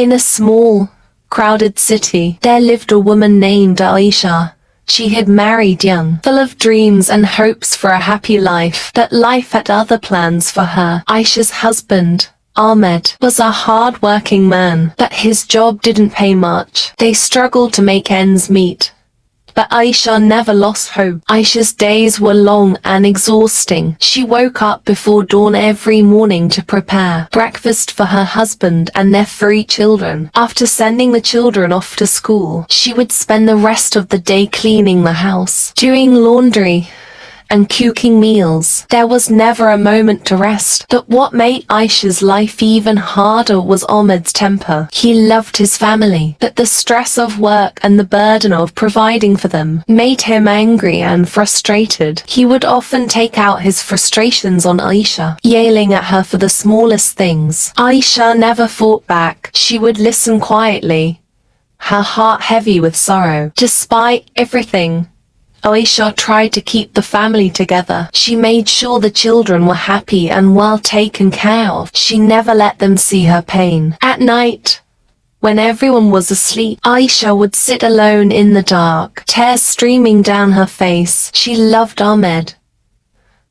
In a small, crowded city, there lived a woman named Aisha. She had married young, full of dreams and hopes for a happy life, but life had other plans for her. Aisha's husband, Ahmed, was a hard-working man, but his job didn't pay much. They struggled to make ends meet. But Aisha never lost hope. Aisha's days were long and exhausting. She woke up before dawn every morning to prepare breakfast for her husband and their 3 children. After sending the children off to school, she would spend the rest of the day cleaning the house, doing laundry, and cooking meals. There was never a moment to rest. But what made Aisha's life even harder was Ahmed's temper. He loved his family, but the stress of work and the burden of providing for them made him angry and frustrated. He would often take out his frustrations on Aisha, yelling at her for the smallest things. Aisha never fought back. She would listen quietly, her heart heavy with sorrow. Despite everything, Aisha tried to keep the family together. She made sure the children were happy and well taken care of. She never let them see her pain. At night, when everyone was asleep, Aisha would sit alone in the dark, tears streaming down her face. She loved Ahmed,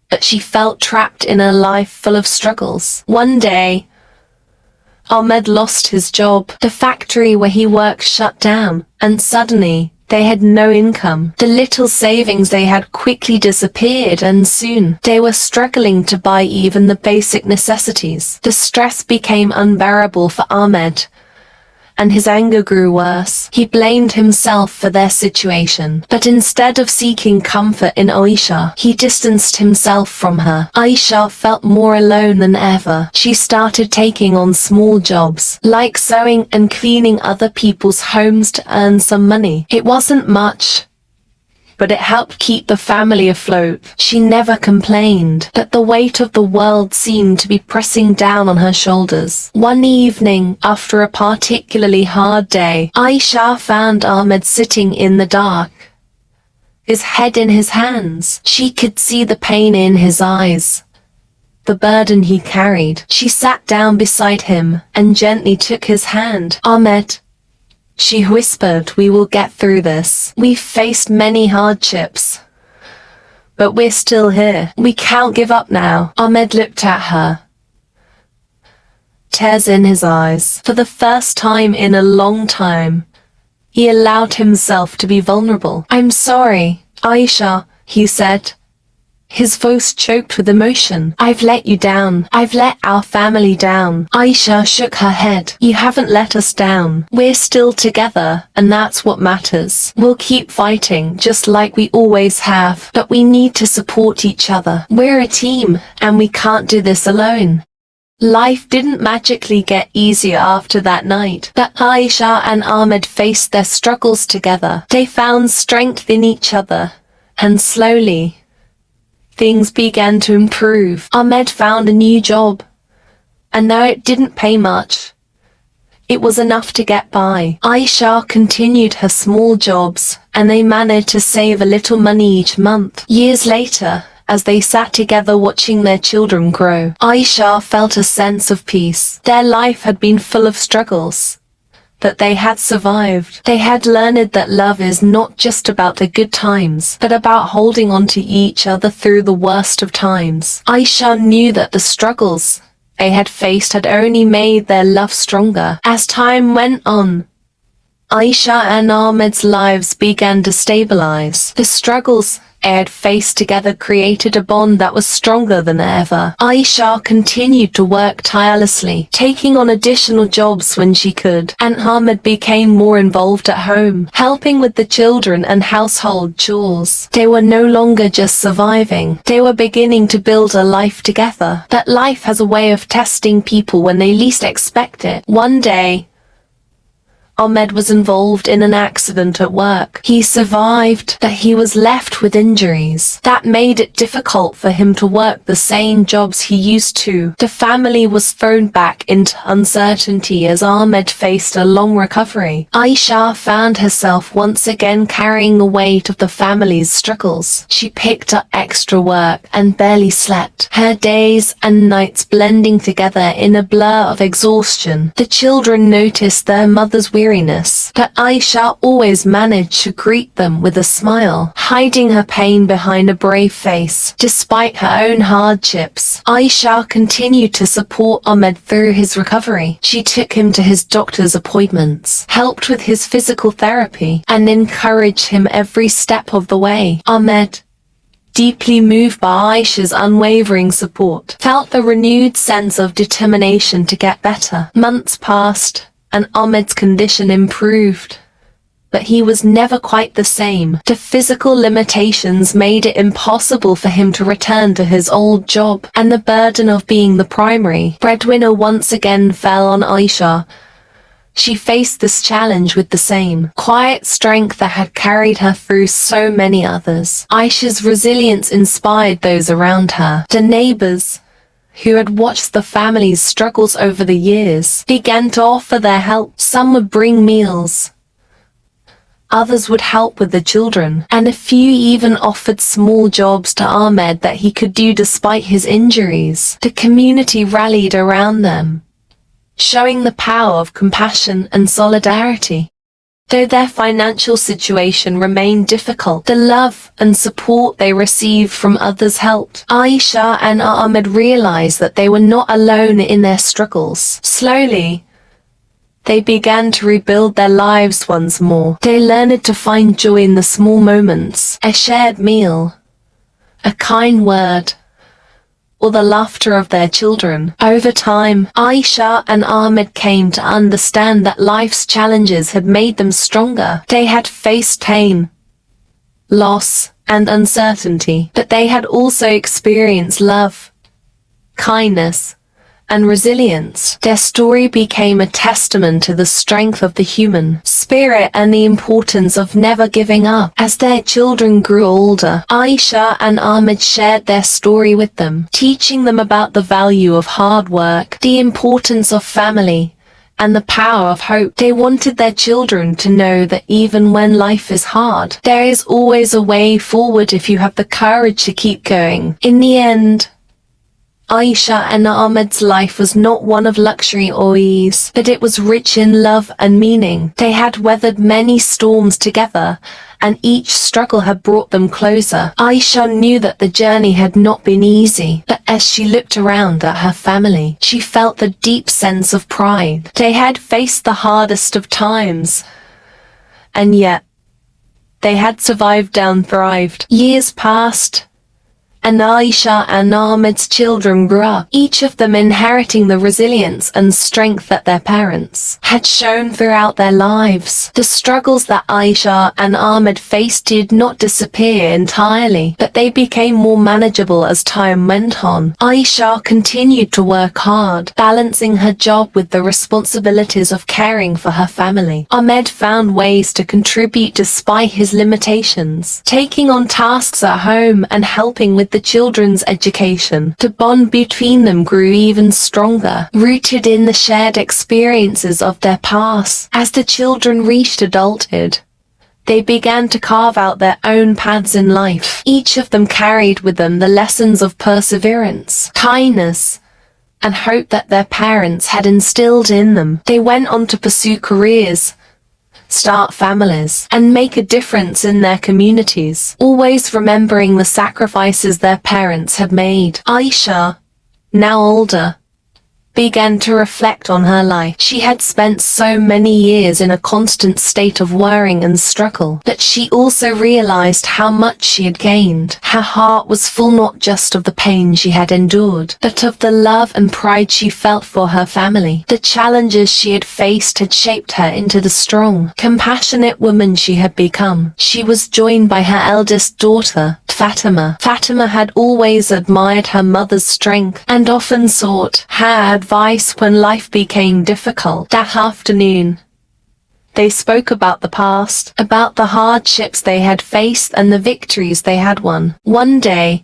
but she felt trapped in a life full of struggles. One day, Ahmed lost his job. The factory where he worked shut down, and suddenly, they had no income. The little savings they had quickly disappeared, and soon they were struggling to buy even the basic necessities. The stress became unbearable for Ahmed, and his anger grew worse. He blamed himself for their situation, but instead of seeking comfort in Aisha, he distanced himself from her. Aisha felt more alone than ever. She started taking on small jobs, like sewing and cleaning other people's homes to earn some money. It wasn't much, but it helped keep the family afloat. She never complained, but the weight of the world seemed to be pressing down on her shoulders. One evening, after a particularly hard day, Aisha found Ahmed sitting in the dark, his head in his hands. She could see the pain in his eyes, the burden he carried. She sat down beside him and gently took his hand. "Ahmed," she whispered, "we will get through this. We've faced many hardships, but we're still here. We can't give up now." Ahmed looked at her, tears in his eyes. For the first time in a long time, he allowed himself to be vulnerable. "I'm sorry, Aisha," he said, his voice choked with emotion. "I've let you down. I've let our family down." Aisha shook her head. "You haven't let us down. We're still together, and that's what matters. We'll keep fighting, just like we always have. But we need to support each other. We're a team, and we can't do this alone." Life didn't magically get easier after that night, but Aisha and Ahmed faced their struggles together. They found strength in each other, and slowly, things began to improve. Ahmed found a new job, and though it didn't pay much, it was enough to get by. Aisha continued her small jobs, and they managed to save a little money each month. Years later, as they sat together watching their children grow, Aisha felt a sense of peace. Their life had been full of struggles, but they had survived. They had learned that love is not just about the good times, but about holding on to each other through the worst of times. Aisha knew that the struggles they had faced had only made their love stronger. As time went on, Aisha and Ahmed's lives began to stabilize. The struggles they had faced together created a bond that was stronger than ever. Aisha continued to work tirelessly, taking on additional jobs when she could, and Ahmed became more involved at home, helping with the children and household chores. They were no longer just surviving, they were beginning to build a life together. But life has a way of testing people when they least expect it. One day, Ahmed was involved in an accident at work. He survived, but he was left with injuries that made it difficult for him to work the same jobs he used to. The family was thrown back into uncertainty as Ahmed faced a long recovery. Aisha found herself once again carrying the weight of the family's struggles. She picked up extra work and barely slept, her days and nights blending together in a blur of exhaustion. The children noticed their mother's weariness, but Aisha always managed to greet them with a smile, hiding her pain behind a brave face. Despite her own hardships, Aisha continued to support Ahmed through his recovery. She took him to his doctor's appointments, helped with his physical therapy, and encouraged him every step of the way. Ahmed, deeply moved by Aisha's unwavering support, felt the renewed sense of determination to get better. Months passed, and Ahmed's condition improved, but he was never quite the same. The physical limitations made it impossible for him to return to his old job, and the burden of being the primary breadwinner once again fell on Aisha. She faced this challenge with the same quiet strength that had carried her through so many others. Aisha's resilience inspired those around her. The neighbors, who had watched the family's struggles over the years, began to offer their help. Some would bring meals, others would help with the children, and a few even offered small jobs to Ahmed that he could do despite his injuries. The community rallied around them, showing the power of compassion and solidarity. Though their financial situation remained difficult, the love and support they received from others helped. Aisha and Ahmed realized that they were not alone in their struggles. Slowly, they began to rebuild their lives once more. They learned to find joy in the small moments, a shared meal, a kind word, or the laughter of their children. Over time, Aisha and Ahmed came to understand that life's challenges had made them stronger. They had faced pain, loss, and uncertainty, but they had also experienced love, kindness, and resilience. Their story became a testament to the strength of the human spirit and the importance of never giving up. As their children grew older, Aisha and Ahmed shared their story with them, teaching them about the value of hard work, the importance of family, and the power of hope. They wanted their children to know that even when life is hard, there is always a way forward if you have the courage to keep going. In the end, Aisha and Ahmed's life was not one of luxury or ease, but it was rich in love and meaning. They had weathered many storms together, and each struggle had brought them closer. Aisha knew that the journey had not been easy, but as she looked around at her family, she felt a deep sense of pride. They had faced the hardest of times, and yet they had survived and thrived. Years passed, and Aisha and Ahmed's children grew up, each of them inheriting the resilience and strength that their parents had shown throughout their lives. The struggles that Aisha and Ahmed faced did not disappear entirely, but they became more manageable as time went on. Aisha continued to work hard, balancing her job with the responsibilities of caring for her family. Ahmed found ways to contribute despite his limitations, taking on tasks at home and helping with the children's education. The bond between them grew even stronger, rooted in the shared experiences of their past. As the children reached adulthood, they began to carve out their own paths in life. Each of them carried with them the lessons of perseverance, kindness, and hope that their parents had instilled in them. They went on to pursue careers, start families, and make a difference in their communities, always remembering the sacrifices their parents had made. Aisha, now older, began to reflect on her life. She had spent so many years in a constant state of worrying and struggle, but she also realized how much she had gained. Her heart was full not just of the pain she had endured, but of the love and pride she felt for her family. The challenges she had faced had shaped her into the strong, compassionate woman she had become. She was joined by her eldest daughter, Fatima. Fatima had always admired her mother's strength and often sought her advice when life became difficult. That afternoon, They spoke about the past, about the hardships they had faced and the victories they had won. One day,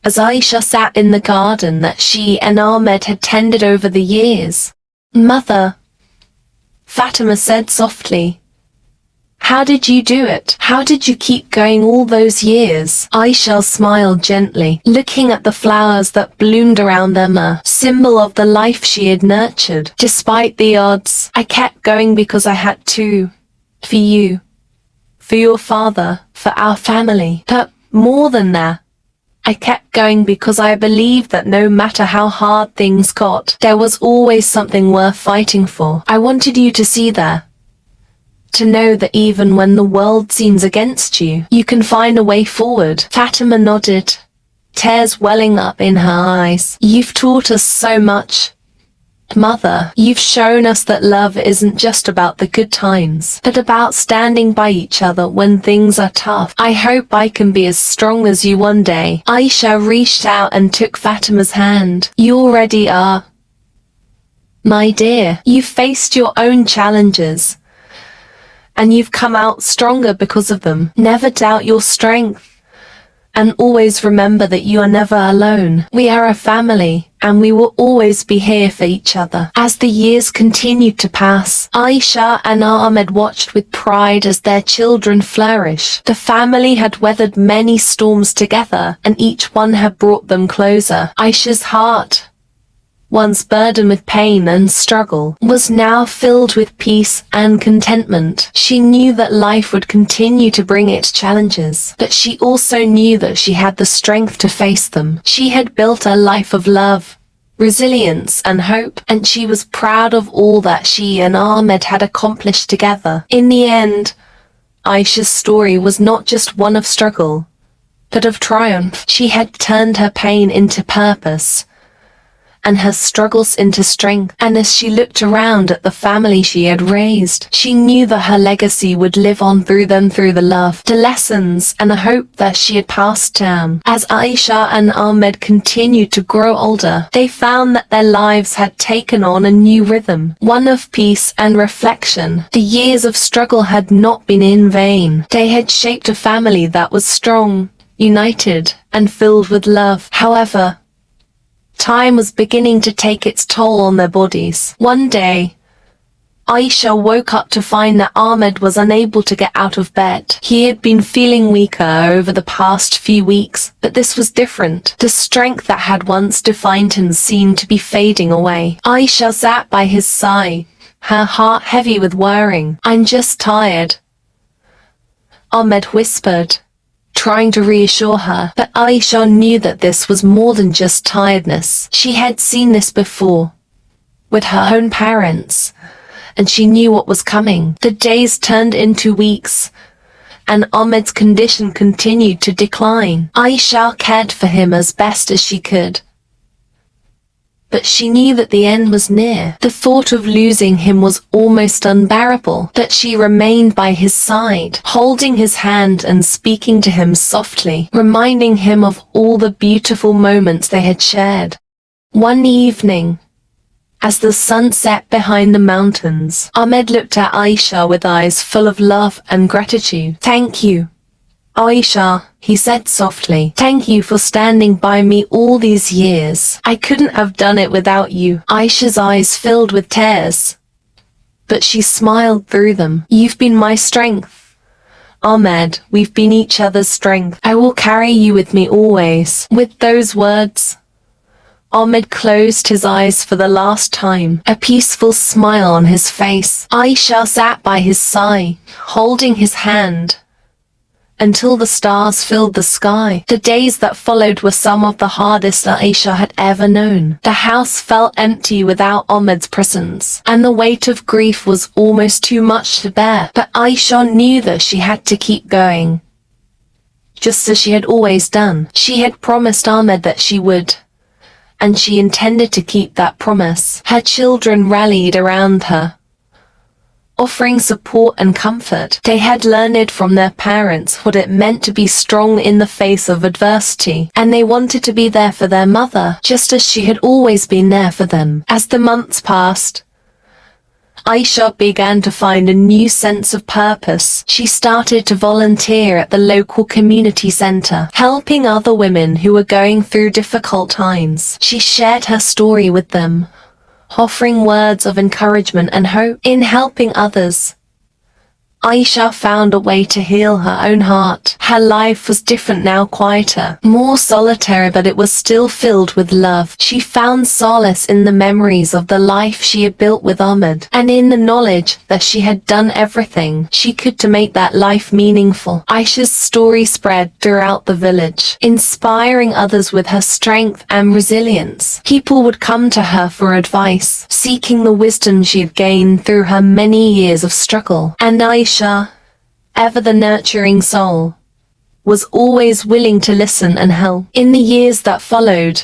as Aisha sat in the garden that she and Ahmed had tended over the years, "Mother," Fatima said softly, "how did you do it? How did you keep going all those years?" Aisha smiled gently, looking at the flowers that bloomed around them, a symbol of the life she had nurtured. "Despite the odds, I kept going because I had to. For you, for your father, for our family. But more than that, I kept going because I believed that no matter how hard things got, there was always something worth fighting for. I wanted you to see that. To know that even when the world seems against you, you can find a way forward." Fatima nodded, tears welling up in her eyes. "You've taught us so much, Mother. You've shown us that love isn't just about the good times, but about standing by each other when things are tough. I hope I can be as strong as you one day." Aisha reached out and took Fatima's hand. "You already are, my dear. You've faced your own challenges, and you've come out stronger because of them. Never doubt your strength, and always remember that you are never alone. We are a family, and we will always be here for each other." As the years continued to pass, Aisha and Ahmed watched with pride as their children flourished. The family had weathered many storms together, and each one had brought them closer. Aisha's heart, once burdened with pain and struggle, was now filled with peace and contentment. She knew that life would continue to bring its challenges, but she also knew that she had the strength to face them. She had built a life of love, resilience, and hope, and she was proud of all that she and Ahmed had accomplished together. In the end, Aisha's story was not just one of struggle, but of triumph. She had turned her pain into purpose, and her struggles into strength. And as she looked around at the family she had raised, she knew that her legacy would live on through them, through the love, the lessons, and the hope that she had passed down. As Aisha and Ahmed continued to grow older, they found that their lives had taken on a new rhythm, one of peace and reflection. The years of struggle had not been in vain. They had shaped a family that was strong, united, and filled with love. However, time was beginning to take its toll on their bodies. One day, Aisha woke up to find that Ahmed was unable to get out of bed. He had been feeling weaker over the past few weeks, but this was different. The strength that had once defined him seemed to be fading away. Aisha sat by his side, her heart heavy with worrying. "I'm just tired," Ahmed whispered, trying to reassure her. But Aisha knew that this was more than just tiredness. She had seen this before, with her own parents, and she knew what was coming. The days turned into weeks, and Ahmed's condition continued to decline. Aisha cared for him as best as she could, but she knew that the end was near. The thought of losing him was almost unbearable, but she remained by his side, holding his hand and speaking to him softly, reminding him of all the beautiful moments they had shared. One evening, as the sun set behind the mountains, Ahmed looked at Aisha with eyes full of love and gratitude. "Thank you, Aisha," he said softly. "Thank you for standing by me all these years. I couldn't have done it without you." Aisha's eyes filled with tears, but she smiled through them. "You've been my strength, Ahmed. We've been each other's strength. I will carry you with me always." With those words, Ahmed closed his eyes for the last time, a peaceful smile on his face. Aisha sat by his side, holding his hand, until the stars filled the sky. The days that followed were some of the hardest that Aisha had ever known. The house felt empty without Ahmed's presence, and the weight of grief was almost too much to bear. But Aisha knew that she had to keep going, just as she had always done. She had promised Ahmed that she would, and she intended to keep that promise. Her children rallied around her, offering support and comfort. They had learned from their parents what it meant to be strong in the face of adversity, and they wanted to be there for their mother, just as she had always been there for them. As the months passed, Aisha began to find a new sense of purpose. She started to volunteer at the local community center, helping other women who were going through difficult times. She shared her story with them, offering words of encouragement and hope. In helping others, Aisha found a way to heal her own heart. Her life was different now, quieter, more solitary, but it was still filled with love. She found solace in the memories of the life she had built with Ahmed, and in the knowledge that she had done everything she could to make that life meaningful. Aisha's story spread throughout the village, inspiring others with her strength and resilience. People would come to her for advice, seeking the wisdom she had gained through her many years of struggle. And Aisha, ever the nurturing soul, was always willing to listen and help. In the years that followed,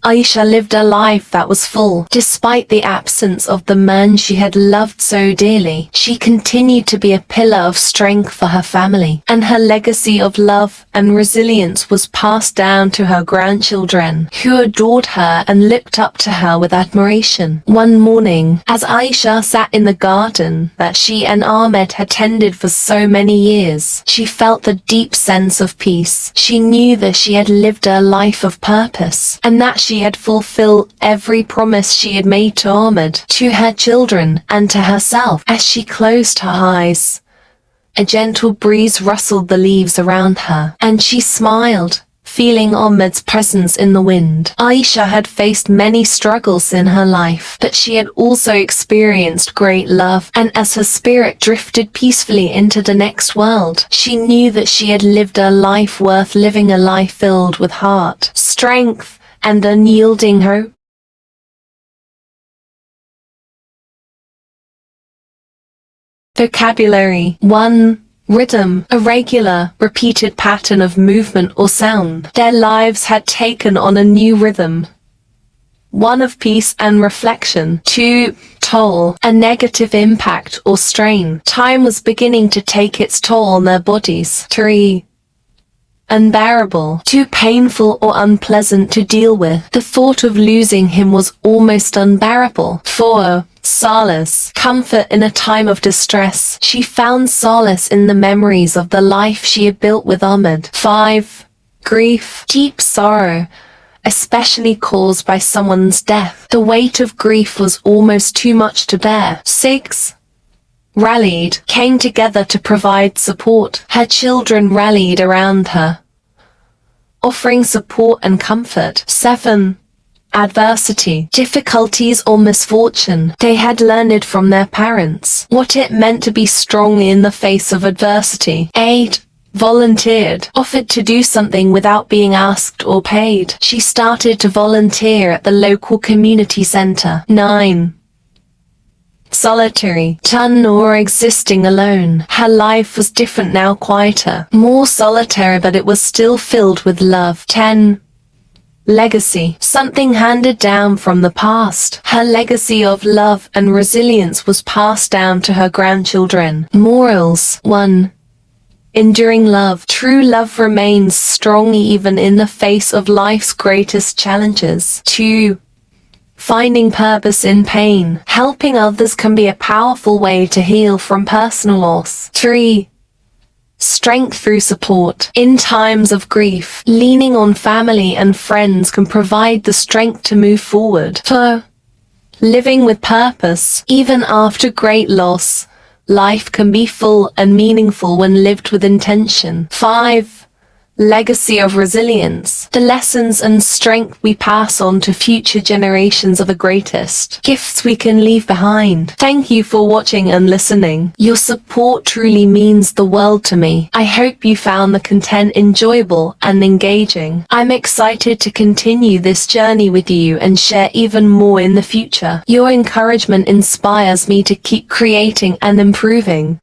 Aisha lived a life that was full. Despite the absence of the man she had loved so dearly, she continued to be a pillar of strength for her family, and her legacy of love and resilience was passed down to her grandchildren, who adored her and looked up to her with admiration. One morning, as Aisha sat in the garden that she and Ahmed had tended for so many years, she felt a deep sense of peace. She knew that she had lived a life of purpose, and that she had fulfilled every promise she had made to Ahmed, to her children, and to herself. As she closed her eyes, a gentle breeze rustled the leaves around her, and she smiled, feeling Ahmed's presence in the wind. Aisha had faced many struggles in her life, but she had also experienced great love, and as her spirit drifted peacefully into the next world, she knew that she had lived a life worth living, a life filled with heart, strength, and unyielding hope. Vocabulary 1. Rhythm, a regular, repeated pattern of movement or sound. Their lives had taken on a new rhythm, one of peace and reflection. 2. Toll, a negative impact or strain. Time was beginning to take its toll on their bodies. 3. Unbearable, too painful or unpleasant to deal with. The thought of losing him was almost unbearable. 4. Solace, comfort in a time of distress. She found solace in the memories of the life she had built with Ahmed. 5. Grief, deep sorrow, especially caused by someone's death. The weight of grief was almost too much to bear. 6. Rallied, came together to provide support. Her children rallied around her, offering support and comfort. 7. Adversity, difficulties or misfortune. They had learned from their parents what it meant to be strong in the face of adversity. 8. Volunteered, offered to do something without being asked or paid. She started to volunteer at the local community center. 9. Solitary, done or existing alone. Her life was different now, quieter, more solitary, but it was still filled with love. 10. Legacy, something handed down from the past. Her legacy of love and resilience was passed down to her grandchildren. Morals. 1. Enduring love. True love remains strong even in the face of life's greatest challenges. 2. Finding purpose in pain. Helping others can be a powerful way to heal from personal loss. 3. Strength through support. In times of grief, leaning on family and friends can provide the strength to move forward. 4. Living with purpose. Even after great loss, life can be full and meaningful when lived with intention. 5. Legacy of resilience. The lessons and strength we pass on to future generations are the greatest gifts we can leave behind. Thank you for watching and listening. Your support truly means the world to me. I hope you found the content enjoyable and engaging. I'm excited to continue this journey with you and share even more in the future. Your encouragement inspires me to keep creating and improving.